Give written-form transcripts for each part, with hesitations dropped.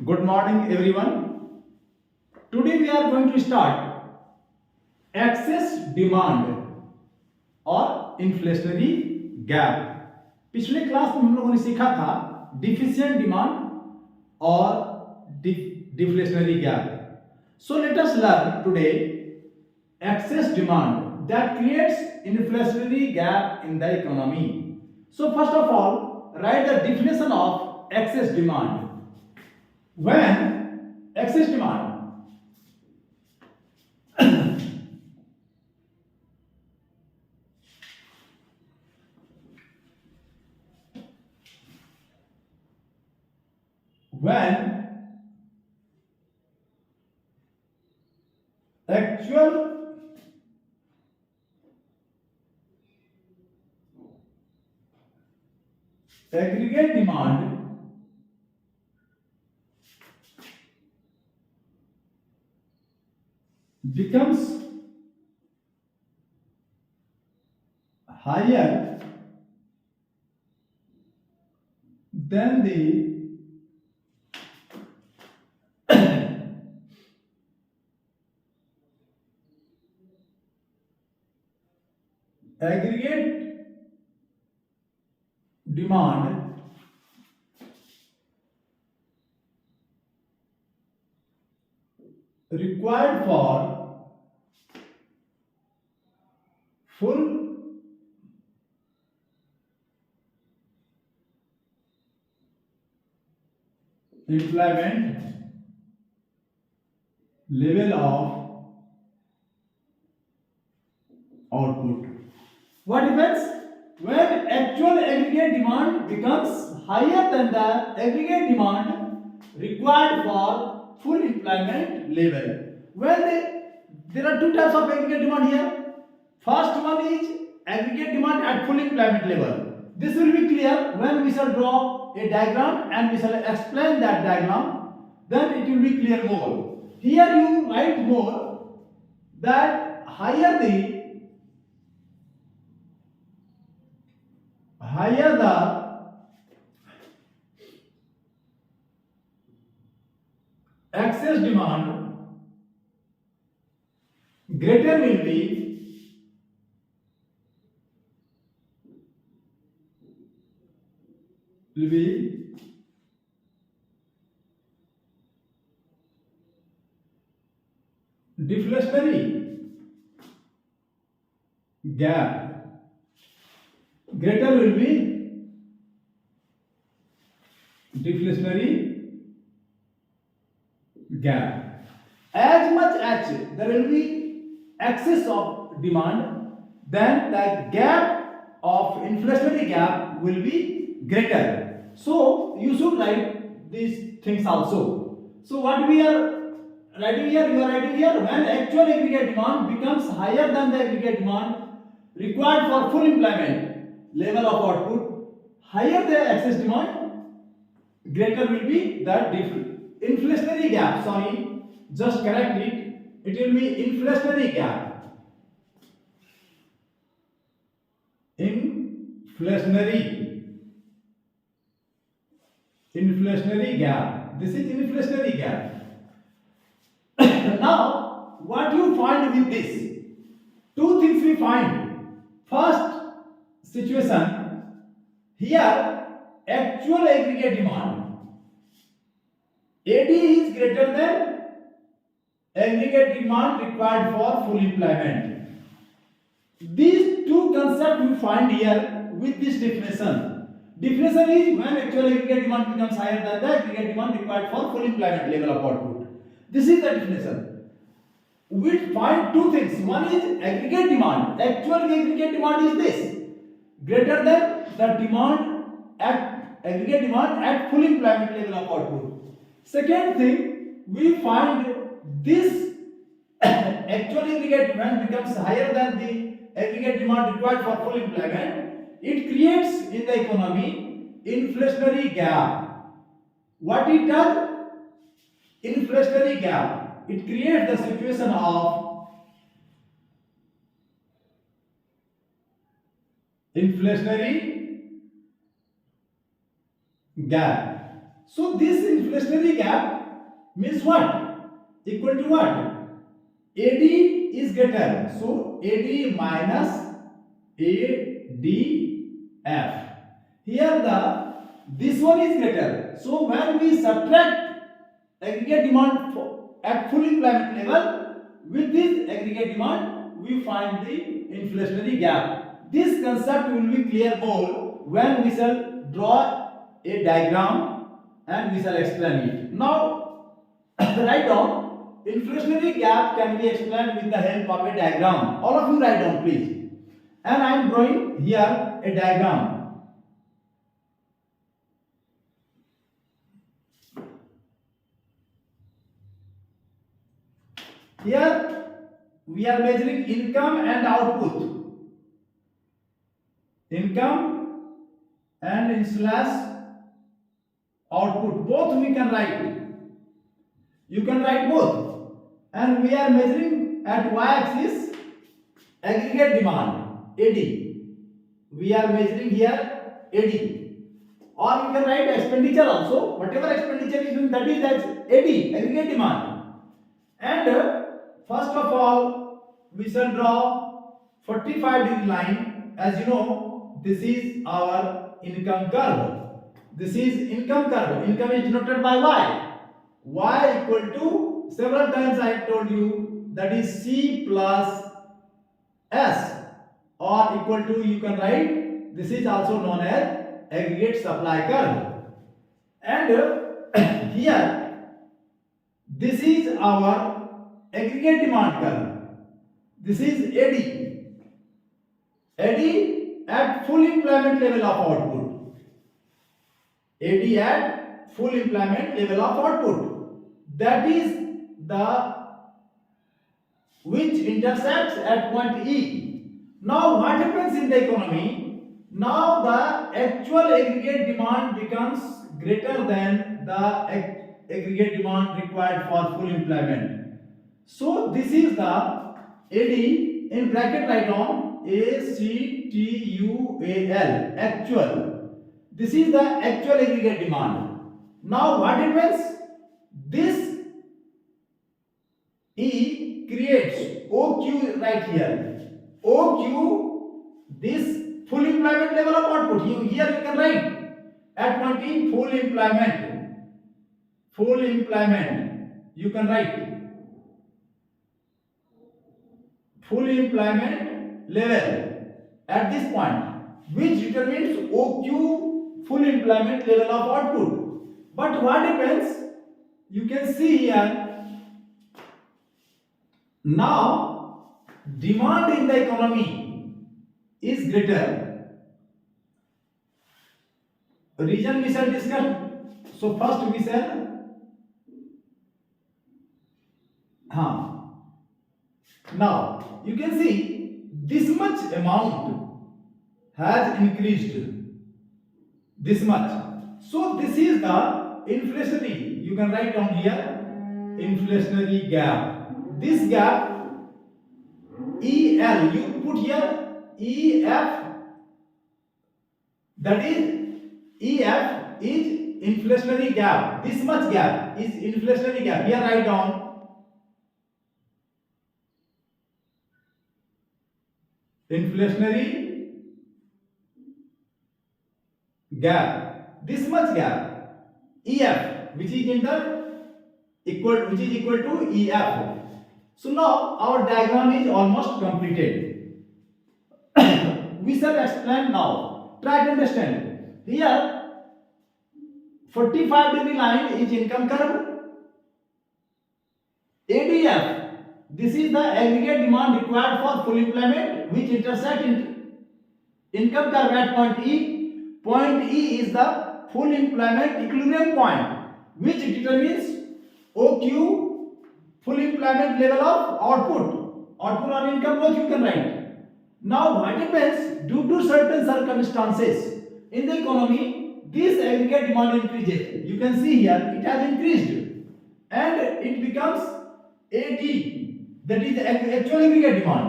Good morning, everyone. Today we are going to start excess demand और inflationary gap. पिछले class में हम लोगों ने सीखा था डिफिशिएंट डिमांड और deflationary gap. So let us learn today excess demand that creates inflationary gap in the economy. So first of all, write the definition of excess demand. When excess demand when actual aggregate demand becomes higher than the aggregate demand required for full employment level of output. What happens when actual aggregate demand becomes higher than the aggregate demand required for full employment level? Well, there are two types of aggregate demand here. First one is aggregate demand at full employment level. This will be clear when we shall draw a diagram and we shall explain that diagram. Then it will be clear more. Here you write more that higher the excess demand, greater will be deflationary gap. Greater will be deflationary gap. As much as there will be excess of demand, then the gap of inflationary gap will be greater. So you should write these things also. So what we are writing here, you are writing here when actual aggregate demand becomes higher than the aggregate demand required for full employment level of output, higher the excess demand, greater will be the inflationary gap. Sorry, just correct it. It will be inflationary gap. Inflationary gap. This is inflationary gap. Now, what you find with this? Two things we find. First situation, here actual aggregate demand AD is greater than aggregate demand required for full employment. These two concepts we find here with this definition. Definition is when actual aggregate demand becomes higher than the aggregate demand required for full employment level of output. This is the definition. We find two things. One is aggregate demand. Actual aggregate demand is this, greater than the demand at aggregate demand at full employment level of output. Second thing, we find this actual aggregate demand becomes higher than the aggregate demand required for full employment. It creates in the economy inflationary gap. What it does? Inflationary gap. It creates the situation of inflationary gap. So this inflationary gap means what? Equal to what? AD is greater. So AD minus ADF. Here this one is greater. So when we subtract aggregate demand at full employment level with this aggregate demand, we find the inflationary gap. This concept will be clear more when we shall draw a diagram and we shall explain it. Now write down inflationary gap can be explained with the help of a diagram. All of you write down please. And I am drawing here a diagram. Here we are measuring income and output. Income and in slash output. Both we can write. You can write both. And we are measuring at y-axis aggregate demand, AD. We are measuring here AD. Or we can write expenditure also. Whatever expenditure is doing, that is AD, aggregate demand. And first of all, we shall draw 45-degree line. As you know, this is our income curve. This is income curve. Income is denoted by y. Y equal to, several times I told you, that is C plus S, or equal to, you can write, this is also known as aggregate supply curve. And here, this is our aggregate demand curve. This is AD. AD at full employment level of output. AD at full employment level of output. That is the which intersects at point E. Now what happens in the economy? Now the actual aggregate demand becomes greater than the aggregate demand required for full employment. So this is the AD, in bracket write down ACTUAL, actual. This is the actual aggregate demand. Now what happens? This E creates OQ right here. OQ, this full employment level of output. Here you can write at point E, full employment. Full employment. You can write full employment level at this point, which determines OQ, full employment level of output. But what happens? You can see here. Now, demand in the economy is greater. Reason we shall discuss. So first we shall. Now you can see this much amount has increased. This much. So this is the inflationary. You can write down here inflationary gap. This gap EL, you put here EF, that is EF is inflationary gap. This much gap is inflationary gap. Here write down inflationary gap. This much gap EF, which is equal to EF. So now our diagram is almost completed. We shall explain now. Try to understand. Here 45-degree line is income curve. ADF, this is the aggregate demand required for full employment, which intersect income curve at point E. Point E is the full employment equilibrium point, which determines OQ, full employment level of output. Output or income, both you can write. Now what happens? Due to certain circumstances in the economy, this aggregate demand increases. You can see here it has increased and it becomes AD, that is the actual aggregate demand.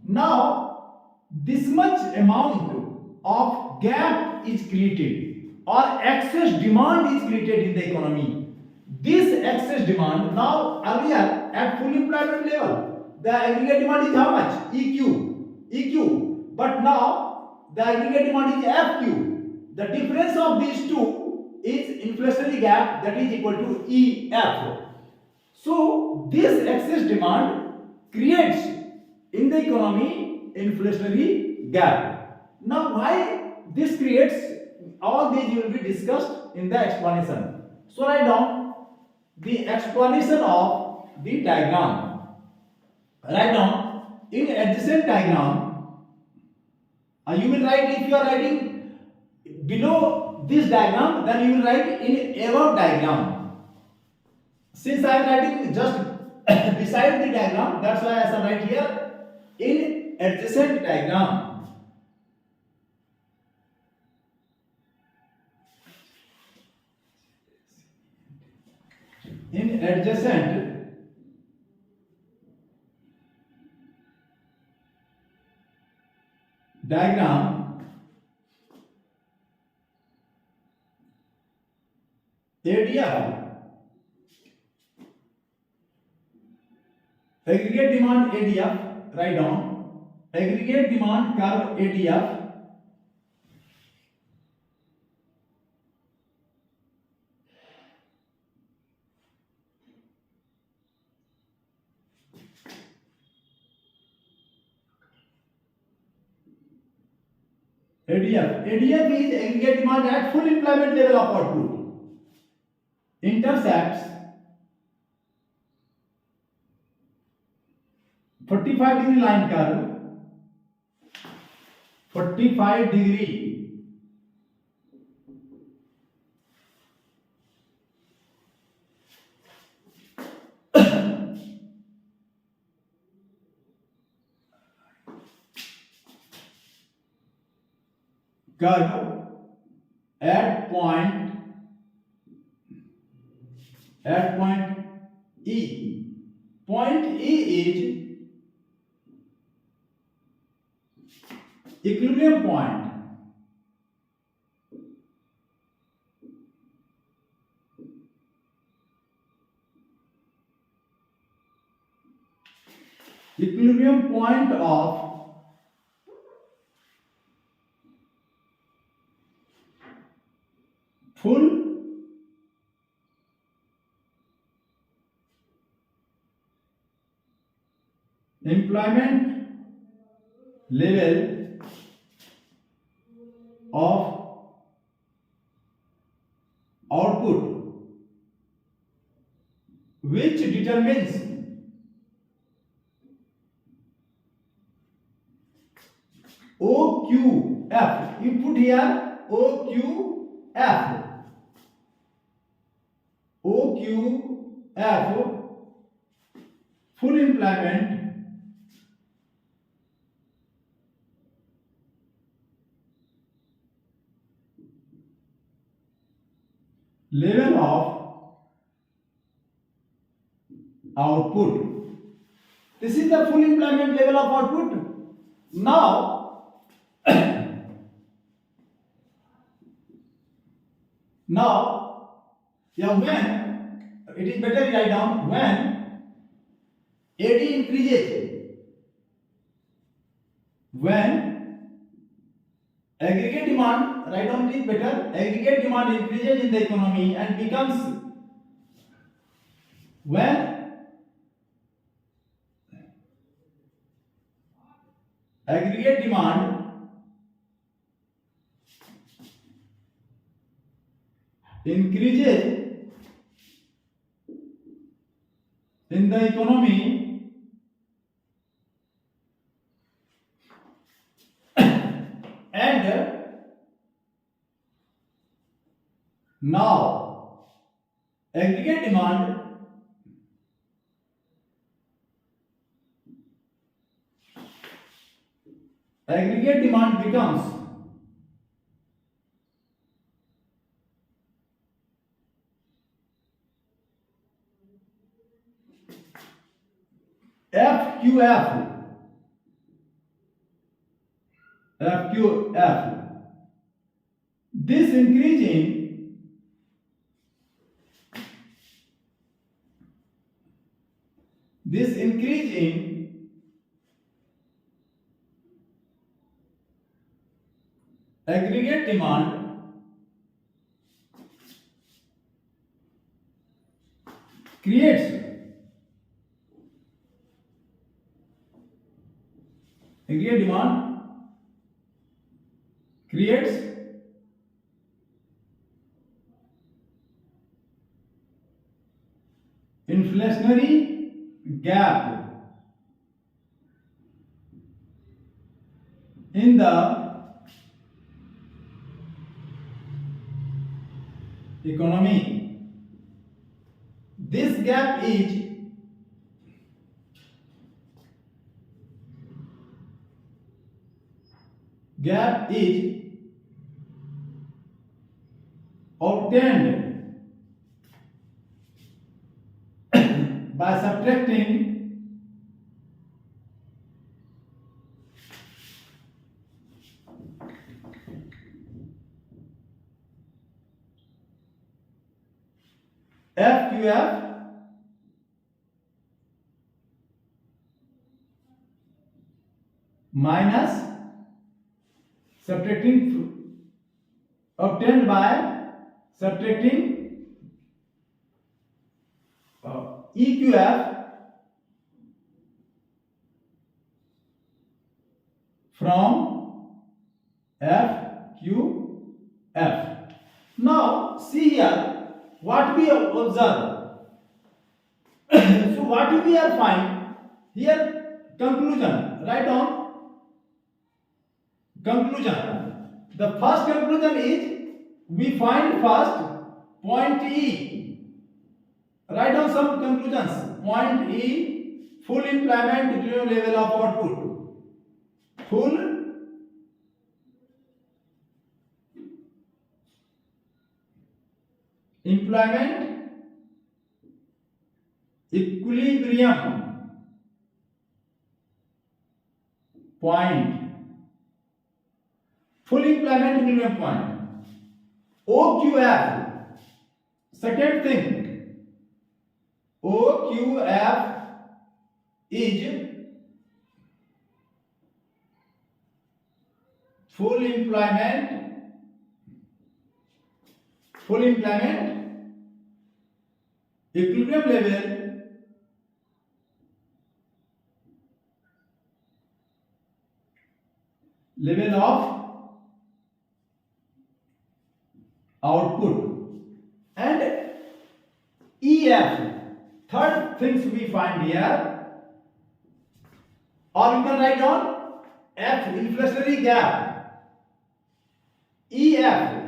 Now this much amount of gap is created, or excess demand is created in the economy. This excess demand, now earlier at full employment level, the aggregate demand is how much? EQ. But now the aggregate demand is FQ. The difference of these two is inflationary gap, that is equal to EF. So this excess demand creates in the economy inflationary gap. Now why this creates, all these will be discussed in the explanation. So write down the explanation of the diagram. Write down in adjacent diagram. You will write, if you are writing below this diagram, then you will write in above diagram. Since I am writing just beside the diagram, that's why I shall write here in adjacent diagram. In adjacent diagram, ADF, aggregate demand ADF, write down aggregate demand curve ADF ADF is aggregate demand at full employment level of output, intersects 45-degree line curve, 45-degree curve at point E. Point E is equilibrium point. Equilibrium point of full employment level of output, which determines OQF. You put here OQF. OQF, full employment level of output. This is the full employment level of output. Now, when it is better to write down when AD increases, when aggregate demand, write down it better, aggregate demand increases in the economy and becomes, when aggregate demand increases in the economy and now aggregate demand becomes FQF. This increase in aggregate demand creates aggregate demand creates inflationary gap in the economy. This gap is obtained by subtracting FQF minus obtained by subtracting EQF from FQF. Now see here what we have observed. So what we are find here, conclusion. Write on conclusion. The first conclusion is we find first point E. Write down some conclusions. Point E, full employment level of output. Full employment equilibrium point. Full employment equilibrium point. OQF. Second thing, OQF is full employment equilibrium level of output. And EF, third things we find here, or you can write down F, inflationary gap. EF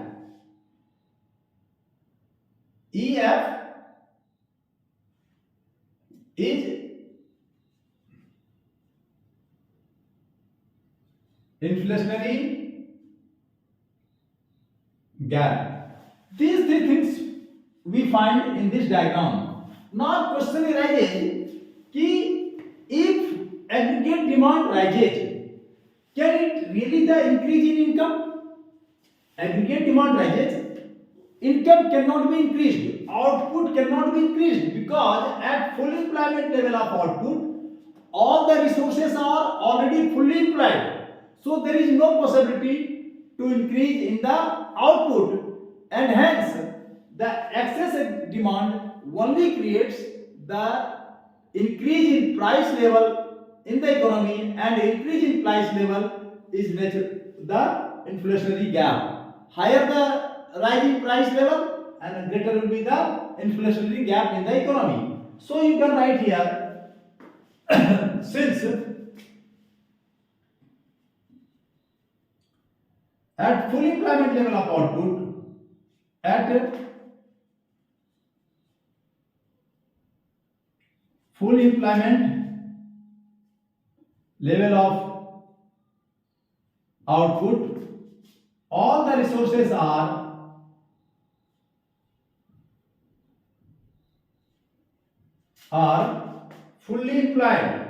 is inflationary gap. These three things we find in this diagram. Now question arises कि if aggregate demand rises, can it really the increase in income? Aggregate demand rises, income cannot be increased, output cannot be increased, because at full employment level of output, all the resources are already fully employed. So there is no possibility to increase in the output, and hence the excess demand only creates the increase in price level in the economy, and increase in price level is the inflationary gap. Higher the rising price level, and greater will be the inflationary gap in the economy. So you can write here since at full employment level of output, at full employment level of output, all the resources are fully employed.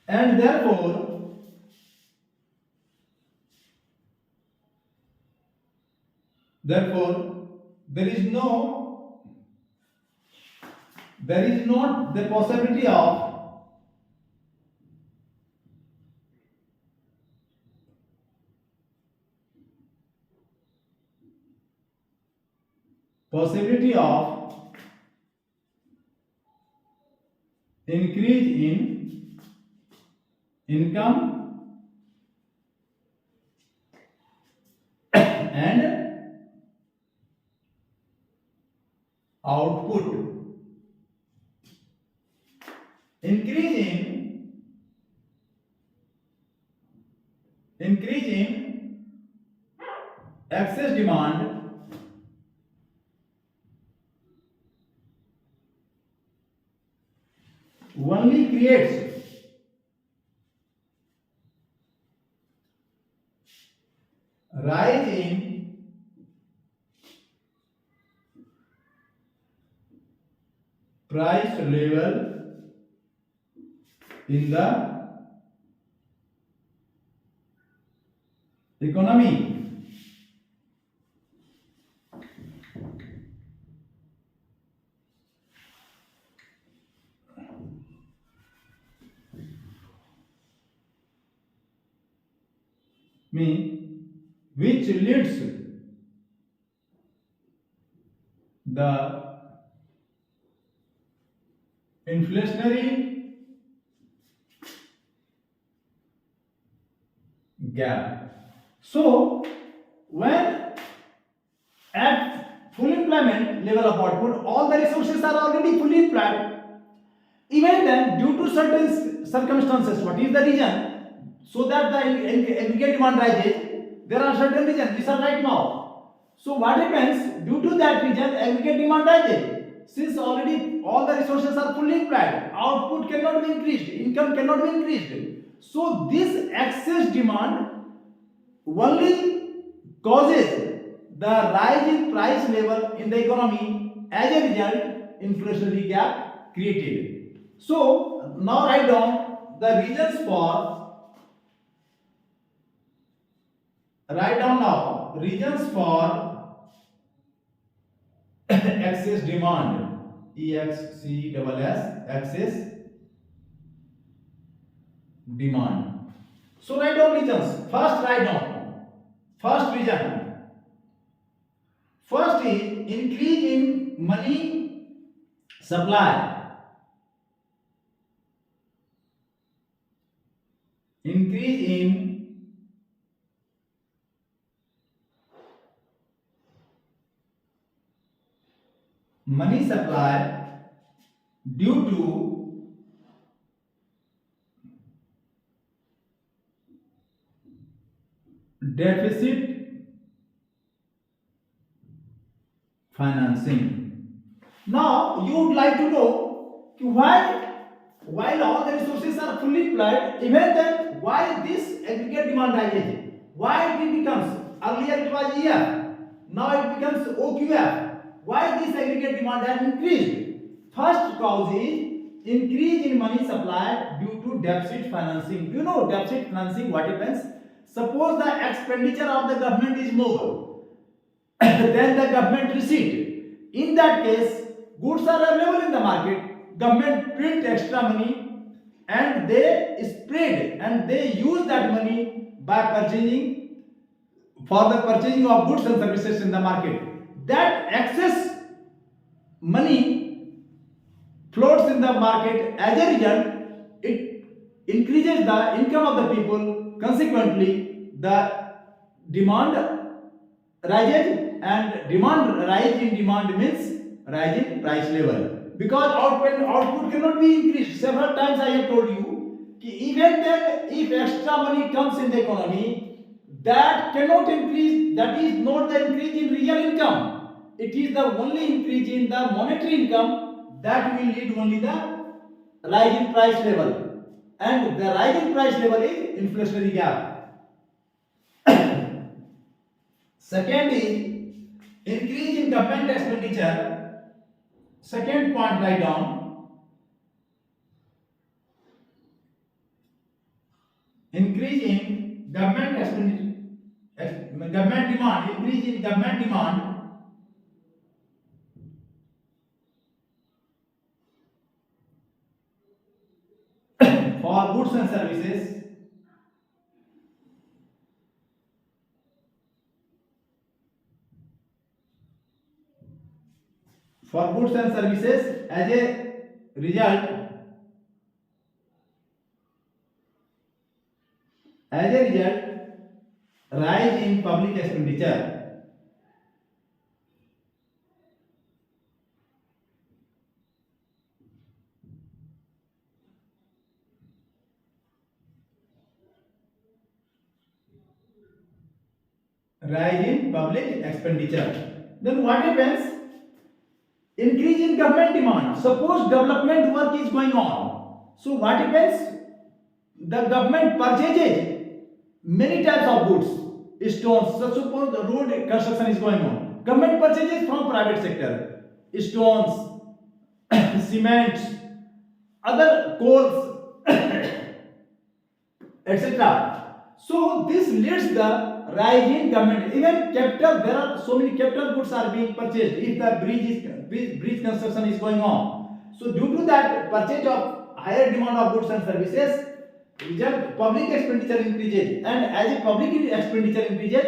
And therefore Therefore, there is not the possibility of increase in income and output. Increase in excess demand only creates rise in price level in the economy. Which leads the inflationary gap. So, when at full employment level of output, all the resources are already fully employed. Even then, due to certain circumstances, what is the reason? So that the aggregate demand rises, there are certain reasons. These are right now. So what happens? Due to that reason, aggregate demand rises. Since already all the resources are fully employed, output cannot be increased, income cannot be increased. So this excess demand only causes the rise in price level in the economy. As a result, inflationary gap created. So now write down the reasons for excess demand. excess demand. So write down reasons. First reason. First is increase in money supply. Increase in money supply due to deficit financing. Now you would like to know why, while all the resources are fully employed, even then why this aggregate demand rises? Why it becomes, earlier it was EF, now it becomes OQF. Why this aggregate demand has increased? First cause is increase in money supply due to deficit financing. You know deficit financing, what happens? Suppose the expenditure of the government is more than the government receipt. In that case, goods are available in the market, government print extra money and they spread and they use that money by purchasing, for the purchasing of goods and services in the market. That excess money floats in the market. As a result, it increases the income of the people. Consequently, the demand rises, and rise in demand means rise in price level, because output cannot be increased. Several times I have told you, even then if extra money comes in the economy, that cannot increase, that is not the increase in real income, it is the only increase in the monetary income that will lead only the rise in price level, and the rise in price level is inflationary gap. Second is increase in government expenditure. Second point, write down. Increase in government expenditure government demand, increase in government demand for goods and services as a result rise in public expenditure then what happens? Increase in government demand. Suppose development work is going on, so what happens? The government purchases many types of goods, stones. So suppose the road construction is going on, government purchases from private sector stones, cement, other coals, etc. So this leads the rise in government. Even capital, there are so many capital goods are being purchased if the bridge construction is going on. So due to that purchase of higher demand of goods and services, result public expenditure increases, and as a public expenditure increases,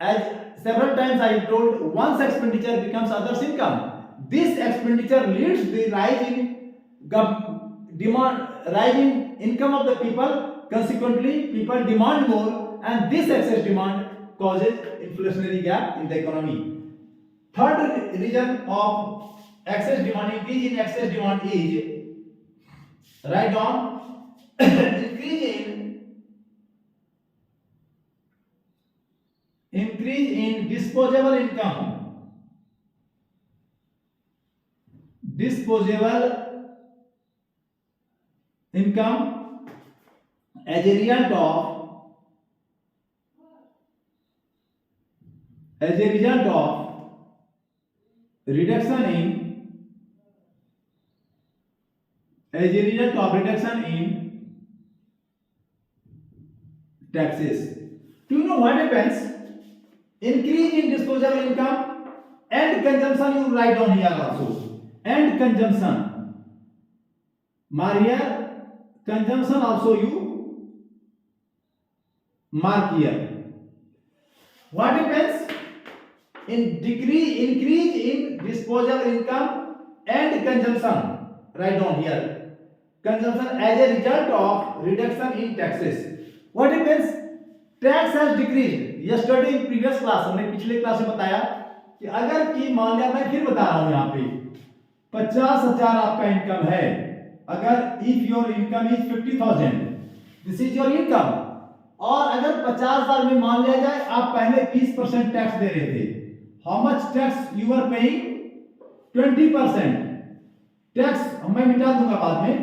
as several times I told, once expenditure becomes others income, this expenditure leads the rise in demand, rise in income of the people. Consequently, people demand more, and this excess demand causes inflationary gap in the economy. Third reason of excess demand, increase in excess demand is, write down, increase in disposable income. Disposable income as a result of reduction in taxes. Do you know what happens? Increase in disposable income and consumption, you write down here also, and consumption. Maria, consumption also you mark here. What happens? Increase in disposable income and consumption. Write down here. Consumption as a result of reduction in taxes. What happens? Tax has decreased. Yesterday in previous class, हमने पिछले class में बताया कि अगर की मान लिया, मैं फिर बता रहा हूं यहाँ पे 50,000 आपका इनकम है, अगर if your income is 50,000, this is your income, और अगर 50,000 में मान लिया जाए आप पहले 20% टैक्स दे रहे थे, how much tax you are paying? 20% tax मैं मिटा दूंगा बाद में.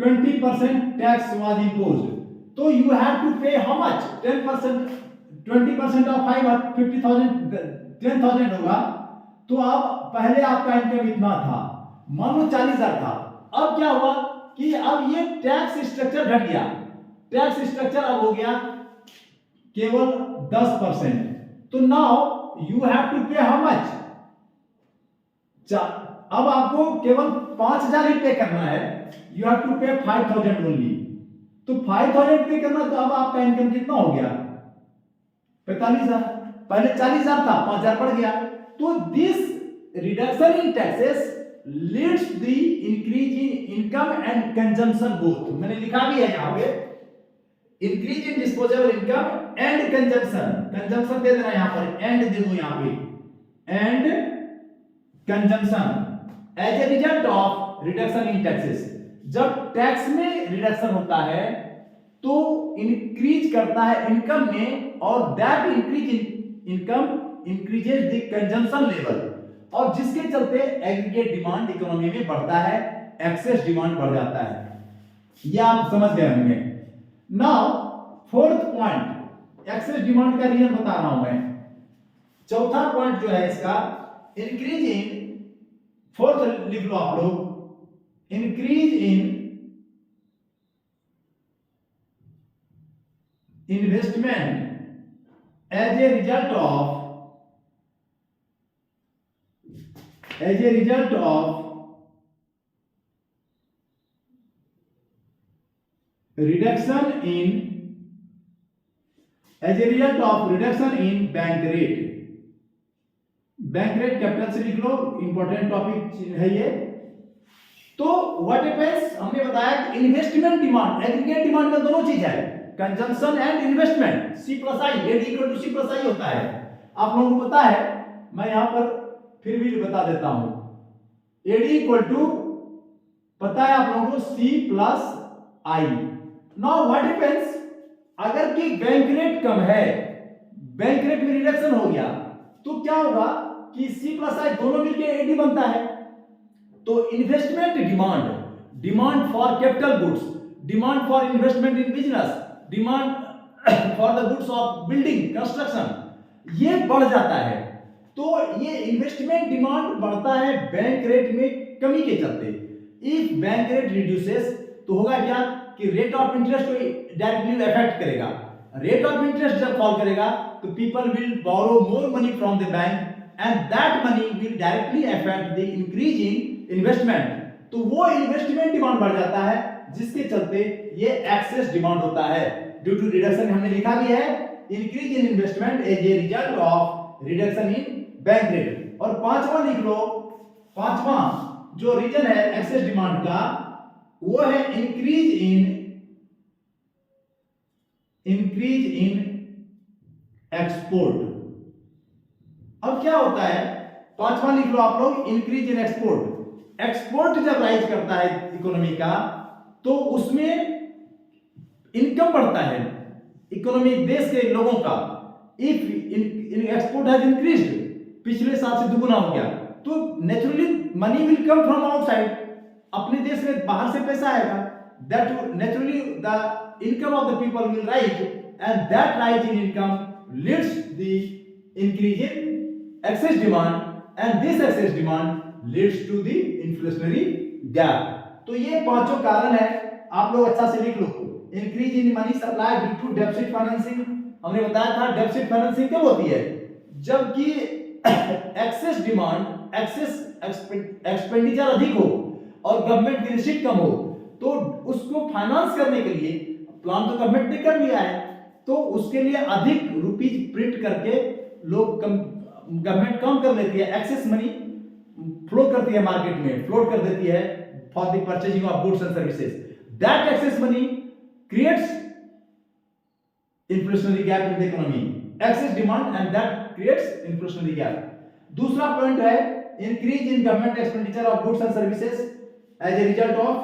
20% टैक्स वाज इम्पोज्ड, तो you have to pay how much? 10%. 20% of 50,000 10,000 होगा. तो अब पहले आपका इनकम इतना था, मान लो 40,000 था, अब क्या हुआ कि अब ये टैक्स स्ट्रक्चर घट गया. टैक्स स्ट्रक्चर अब हो गया केवल 10%. तो now you have to pay how much? अब आपको केवल 5,000 ही पे करना है. यू हैव टू पे 5,000 ओनली. तो 5,000 पे करना, तो अब आपका इनकम कितना हो गया? 45,000. पहले 40,000 था, 5,000 बढ़ गया. तो this reduction in taxes leads the increase in income and consumption both. मैंने लिखा भी है यहाँ पे, increase in disposable income and consumption. Consumption दे देना यहाँ पर, एंड दे दो यहाँ पे, and consumption as a result of reduction in taxes. जब टैक्स में रिडक्शन होता है तो इंक्रीज करता है इनकम में, और that increase in income increases the consumption level, और जिसके चलते एग्रीगेट डिमांड इकोनॉमी में बढ़ता है, एक्सेस डिमांड बढ़ जाता है. ये आप समझ गए होंगे. Now fourth point, excess demand का रीजन बता रहा हूं मैं. चौथा पॉइंट जो है इसका, इंक्रीज इन, फोर्थ लिख लो आप लोग, increase in investment as a result of reduction in bank rate, capital से लिख लो, इंपॉर्टेंट टॉपिक है ये। तो व्हाट हैपेंस, हमने बताया कि इन्वेस्टमेंट डिमांड, एग्रीगेट डिमांड में दोनों चीज है, consumption and investment, C plus I, AD equal to C plus I होता है। आप लोगों को पता है, मैं यहां पर फिर भी बता देता हूं, एडी इक्वल टू पता है आप लोगों को C plus I. Now what happens, अगर कि बैंक रेट कम है, बैंक रेट में रिडक्शन हो गया, तो क्या होगा कि सी प्लस आई दोनों मिलकर एडी बनता है। तो investment demand, demand for capital goods, demand for investment in business, demand for the goods of building construction, ये बढ़ जाता है। तो ये इन्वेस्टमेंट डिमांड बढ़ता है बैंक रेट में कमी के चलते। इफ बैंक रेट रिड्यूसेस, तो होगा क्या कि रेट ऑफ इंटरेस्ट को डायरेक्टली इफेक्ट करेगा। रेट ऑफ इंटरेस्ट जब फॉल करेगा तो people will borrow more money from the bank and that money will directly affect the increase in investment. तो वो इन्वेस्टमेंट डिमांड बढ़ जाता है, जिसके चलते ये एक्सेस डिमांड होता है। ड्यू टू रिडक्शन, हमने लिखा भी है, increase in investment as a result of reduction in bank rate. और पांचवा लिख लो, पांचवा जो रीजन है एक्सेस डिमांड का, वो है इंक्रीज इन एक्सपोर्ट। अब क्या होता है, पांचवा लिख लो आप लोग, इंक्रीज इन एक्सपोर्ट। एक्सपोर्ट जब राइज करता है इकोनॉमी का, तो उसमें इनकम बढ़ता है इकोनॉमी, देश के लोगों का। इफ एक्सपोर्ट हैज इंक्रीज्ड, पिछले साल से दुगुना हो गया, तो naturally money will come from outside, अपने देश में बाहर से पैसा आएगा। That naturally the income of the people will rise and that rise in income Leeds the increase in excess demand and this excess demand leads to the inflationary gap। तो ये पांचों कारण है, आप लोग अच्छा से लिख लो। Increase in money supply due to deficit financing, हमने बताया था डेफिसिट फाइनेंसिंग कब होती है, जबकि एक्सेस डिमांड, एक्सेस एक्सपेंडिचर अधिक हो और गवर्नमेंट की रिसीट कम हो, तो उसको फाइनेंस करने के लिए प्लान तो गवर्नमेंट ने कर लिया है, तो उसके लिए अधिक रुपीज प्रिंट करके लोग गवर्नमेंट कम कर लेती है, एक्सेस मनी फ्लो करती है मार्केट में, फ्लोट कर देती है for the purchasing of goods and services. That excess money creates inflationary gap in the economy, excess demand and that creates inflationary gap. दूसरा पॉइंट है increase in government expenditure of goods and services as a result of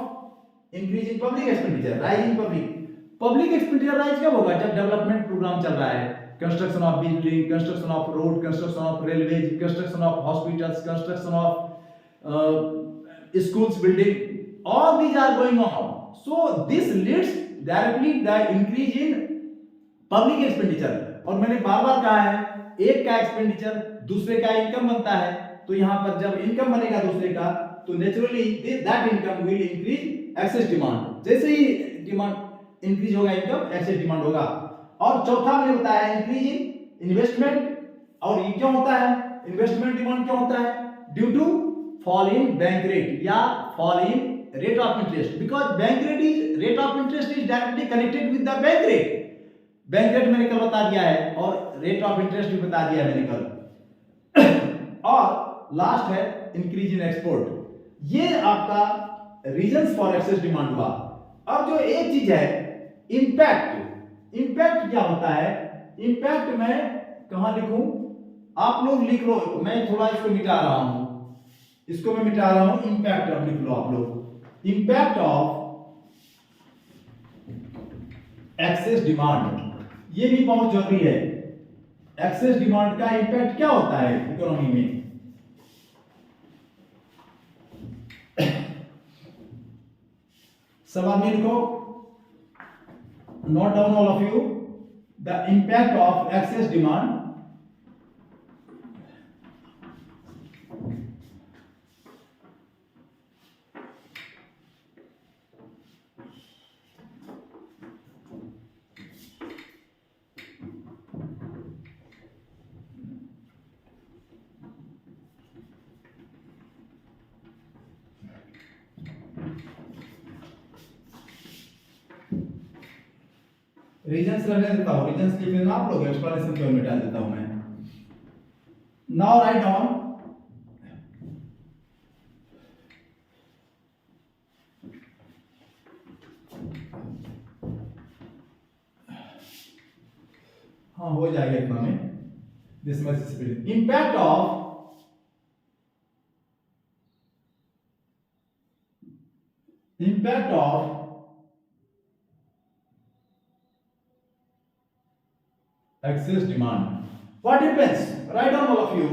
increase in public expenditure, rise in public expenditure rise कब होगा, जब development programme चल रहा है, construction of building, construction of road, construction of railway, construction of hospitals, construction of schools building, all these are going on, so this leads directly the increase in public expenditure। और मैंने बार बार कहा है, एक का expenditure दूसरे का income बनता है, तो यहाँ पर जब इनकम बनेगा दूसरे का, तो naturally that income will increase excess demand, जैसे ही डिमांड इंक्रीज होगा इनकम एक्सेस डिमांड होगा। और चौथा मैंने बताया इंक्रीज इन इन्वेस्टमेंट, और ये क्यों होता है, इन्वेस्टमेंट डिमांड क्यों होता है, due to fall in bank rate या fall in rate of interest, because bank rate of interest is directly connected with the bank rate. Bank rate मैंने कल बता दिया है और रेट ऑफ इंटरेस्ट भी बता दिया है मैंने कल। और लास्ट है इंक्रीज इन एक्सपोर्ट। ये आपका रीजंस फॉर एक्सेस डिमांड हुआ। अब जो एक चीज है इंपैक्ट, इंपैक्ट क्या होता है, इंपैक्ट मैं कहां लिखूं, आप लोग लिख लो, मैं थोड़ा इसको मिटा रहा हूं, इसको मैं मिटा रहा हूं, इंपैक्ट अब लिख लो आप लोग, इंपैक्ट ऑफ एक्सेस डिमांड, ये भी बहुत जरूरी है। एक्सेस डिमांड का इंपैक्ट क्या होता है इकोनॉमी में, सब आदमी लिखो, note down all of you the impact of excess demand reasons रहने देता हूँ, रीजंस लिख लेना आप लोग, एक्सप्लेनेशन केवल मिटा देता हूँ मैं. नाउ राइट डाउन हाँ हो जाएगा इतना में. This much speed. Impact of excess demand. What depends? Write down all of you.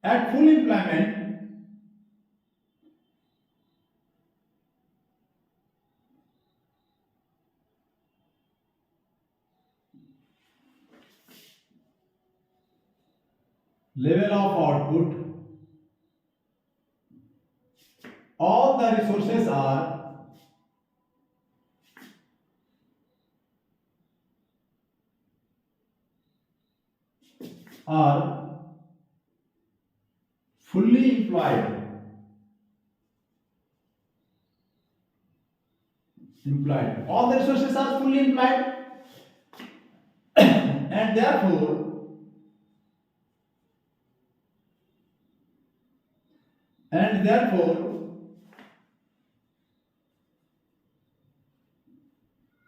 At full employment, level of output, all the resources are fully employed. All the resources are fully employed, and therefore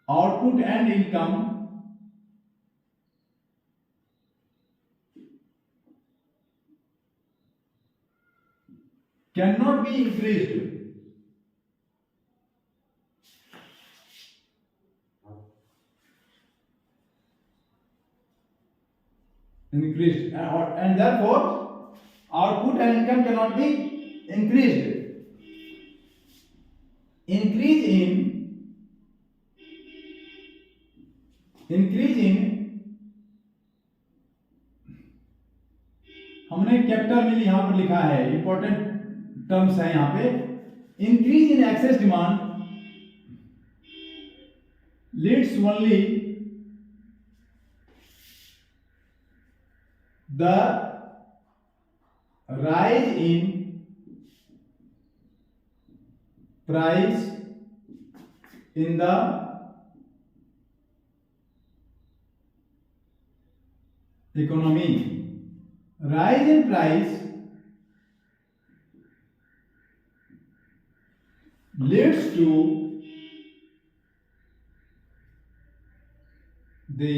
output and income cannot be increased. And therefore output and income cannot be increased. Increase in हमने capital में यहां पर लिखा है, important terms है यहां पे. Increase in excess demand leads only the rise in price in the economy. Rise in price leads to the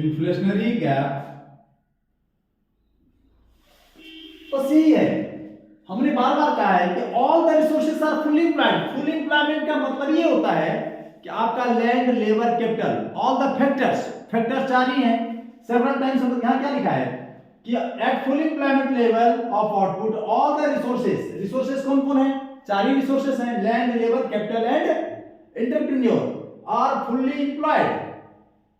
inflationary gap. बस यही है, हमने बार बार कहा है कि all the resources are fully employed. Full employment का मतलब ये होता है कि आपका land, labour, capital, all the factors चार ही हैं. सेवरल टाइम्स यहां क्या लिखा है कि at full employment level of output all the resources कौन कौन है? चार ही रिसोर्सेज हैं, land, labour, capital and entrepreneur are fully employed.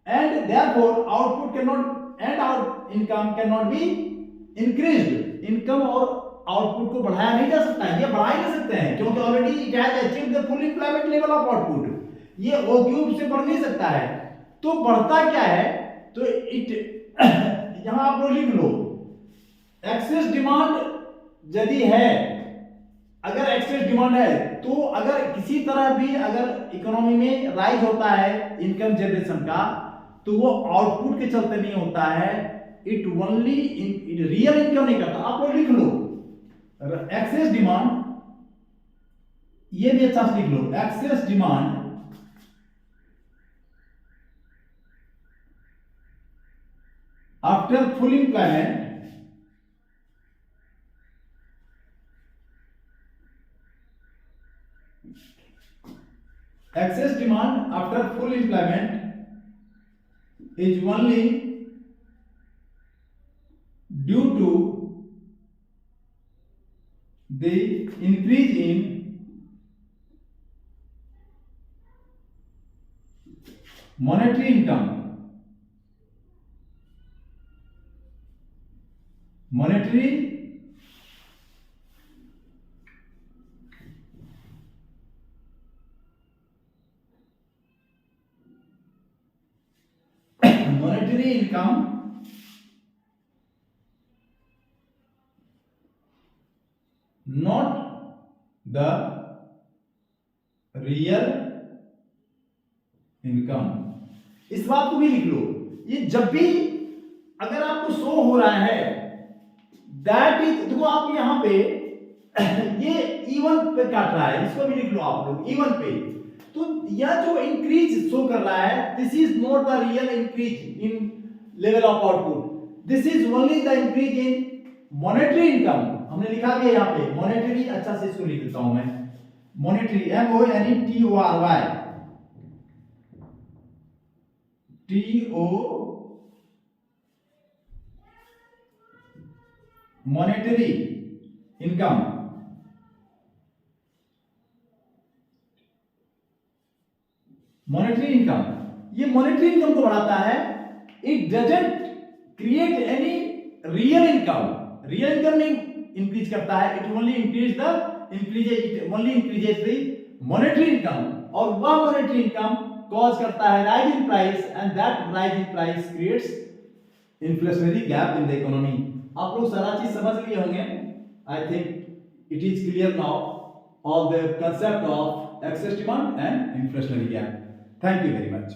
And therefore output cannot and our income cannot be increased. Income और आउटपुट को बढ़ाया नहीं जा सकता है, ये बढ़ा ही नहीं सकते हैं क्योंकि already it has achieved the full employment level of output. ये ओ क्यूब से बढ़ नहीं सकता है. तो बढ़ता क्या है? तो इट यहां आप लोग लिख लो, एक्सेस डिमांड यदि है, अगर एक्सेस डिमांड है तो अगर किसी तरह भी अगर इकोनॉमी में राइज होता है इनकम जनरेशन का, तो वो आउटपुट के चलते नहीं होता है, इट ओनली रियल इनकम नहीं करता. आप लोग लिख लो एक्सेस डिमांड, ये भी अच्छा से लिख लो, excess demand after full employment excess demand after full employment is only due to the increase in monetary income. Monetary income not the real income। इस बात को भी लिख लो, ये जब भी अगर आपको शो हो रहा है दैट इज, देखो आप यहां पे ये इवन पे काट रहा है, इसको भी लिख लो आप लोग इवन पे, तो यह जो इंक्रीज शो कर रहा है this is not the real increase in level of output, this is only the increase in monetary income. हमने लिखा भी है यहाँ पे मॉनेटरी, अच्छा से इसको लिख देता हूं मैं, monetary MONETORY, TO monetary income. Monetary income, ये मॉनेटरी इनकम को बढ़ाता है, it doesn't create any real income, real income नहीं इंक्रीज करता है, it only increase it only increases the monetary income, और वह मॉनेटरी इनकम कॉज करता है rise in price and that rise in price creates inflationary gap in the economy. आप लोग सारा चीज समझ लिए होंगे, I think it is clear now all the concept of access demand and inflationary gap. Thank you very much.